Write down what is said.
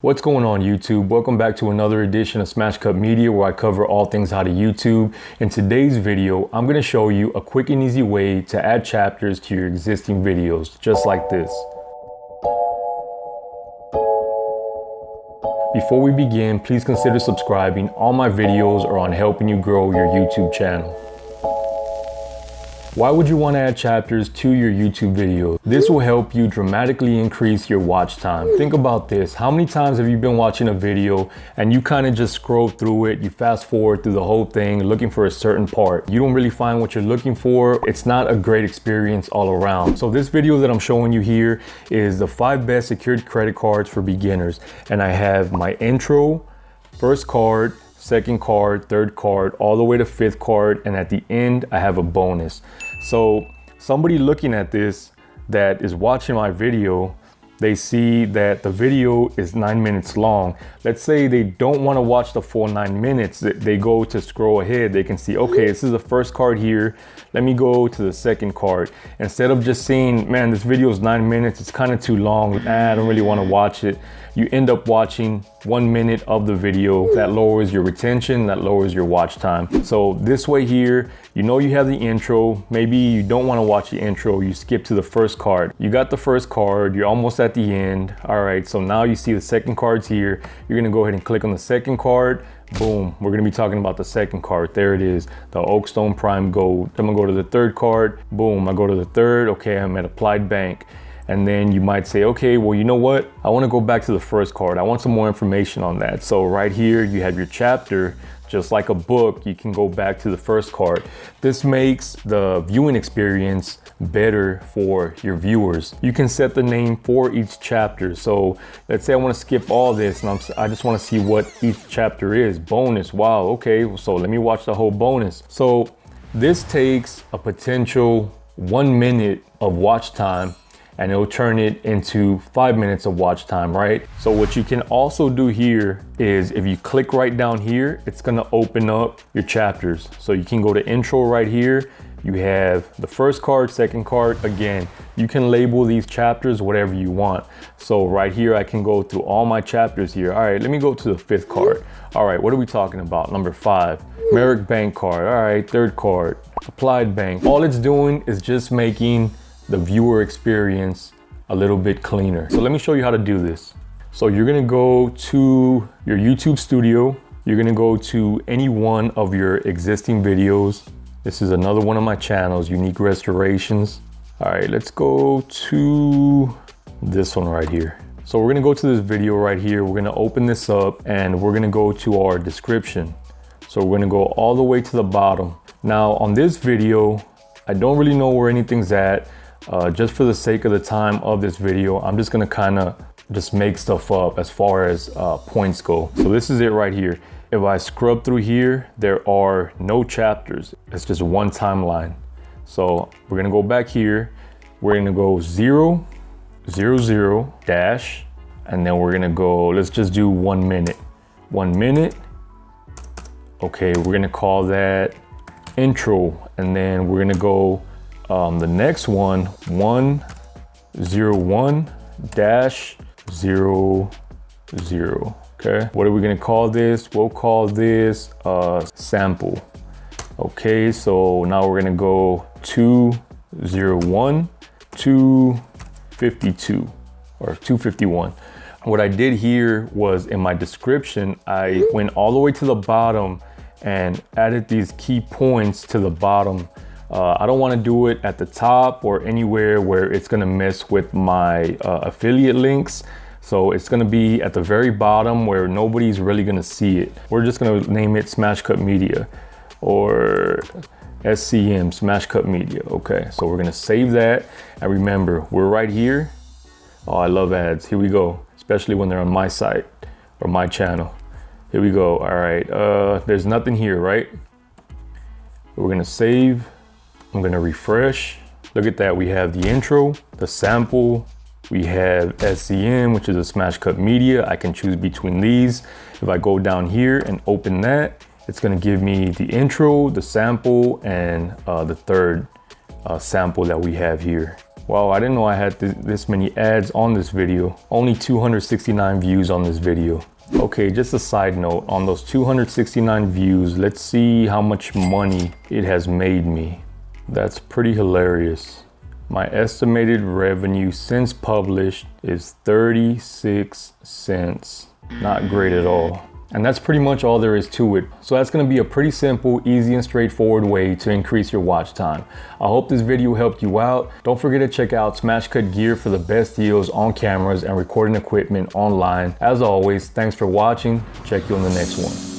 What's going on YouTube? Welcome back to another edition of Smash Cut Media, where I cover all things how to YouTube. In today's video, I'm going to show you a quick and easy way to add chapters to your existing videos, just like this. Before we begin, please consider subscribing. All my videos are on helping you grow your YouTube channel. Why would you want to add chapters to your YouTube video? This will help you dramatically increase your watch time. Think about this. How many times have you been watching a video and you kind of just scroll through it, you fast forward through the whole thing looking for a certain part. You don't really find what you're looking for. It's not a great experience all around. So this video that I'm showing you here is the 5 best secured credit cards for beginners. And I have my intro, first card, second card, third card, all the way to 5th card, and at the end I have a bonus. So somebody looking at this that is watching my video, they see that the video is 9 minutes long. Let's say they don't want to watch the full 9 minutes. They go to scroll ahead. They can see, okay, this is the first card here. Let me go to the second card. Instead of just saying, man, this video is 9 minutes, it's kind of too long, I don't really want to watch it. You end up watching 1 minute of the video. That lowers your retention, that lowers your watch time. So this way here, you know you have the intro. Maybe you don't want to watch the intro, you skip to the first card. You got the first card, you're almost at the end. All right, so now you see the second cards here. You're gonna go ahead and click on the second card. Boom, we're gonna be talking about the second card. There it is, the Oakstone Prime Gold. I'm gonna go to the third card. Boom, I go to the third. Okay, I'm at Applied Bank. And then you might say, okay, well, you know what? I want to go back to the first card. I want some more information on that. So right here, you have your chapter. Just like a book, you can go back to the first card. This makes the viewing experience better for your viewers. You can set the name for each chapter. So let's say I want to skip all this and I just want to see what each chapter is. Bonus, wow, okay, so let me watch the whole bonus. So this takes a potential 1 minute of watch time and it'll turn it into 5 minutes of watch time, right? So what you can also do here is if you click right down here, it's gonna open up your chapters. So you can go to intro right here. You have the first card, second card. Again, you can label these chapters whatever you want. So right here, I can go through all my chapters here. All right, let me go to the 5th card. All right, what are we talking about? Number 5, Merrick Bank card. All right, 3rd card, Applied Bank. All it's doing is just making the viewer experience a little bit cleaner. So let me show you how to do this. So you're gonna go to your YouTube studio. You're gonna go to any one of your existing videos. This is another one of my channels, Unique Restorations. All right, let's go to this one right here. So we're gonna go to this video right here. We're gonna open this up and we're gonna go to our description. So we're gonna go all the way to the bottom. Now on this video, I don't really know where anything's at. Just for the sake of the time of this video, I'm just gonna kind of just make stuff up as far as points go. So this is it right here. If I scrub through here, there are no chapters. It's just one timeline. So we're gonna go back here. We're gonna go 0, 0, 0, dash, and then we're gonna go, let's just do 1 minute. 1 minute. Okay, we're gonna call that intro, and then we're gonna go the next one, 101 dash 00. Okay, what are we gonna call this? We'll call this sample. Okay, so now we're gonna go 201 252 or 251. What I did here was in my description, I went all the way to the bottom and added these key points to the bottom. I don't want to do it at the top or anywhere where it's going to mess with my affiliate links. So it's going to be at the very bottom where nobody's really going to see it. We're just going to name it Smash Cut Media or SCM, Smash Cut Media. Okay, so we're going to save that. And remember, we're right here. Oh, I love ads. Here we go, especially when they're on my site or my channel. Here we go. All right, there's nothing here, right? We're going to save. I'm gonna refresh. Look at that, we have the intro, the sample, we have SCM, which is a Smash Cut Media. I can choose between these. If I go down here and open that, it's gonna give me the intro, the sample, and the third sample that we have here. Wow, I didn't know I had this many ads on this video. Only 269 views on this video. Okay, just a side note, on those 269 views, let's see how much money it has made me. That's pretty hilarious. My estimated revenue since published is 36 cents. Not great at all. And that's pretty much all there is to it. So that's gonna be a pretty simple, easy and straightforward way to increase your watch time. I hope this video helped you out. Don't forget to check out Smash Cut Gear for the best deals on cameras and recording equipment online. As always, thanks for watching. Check you on the next one.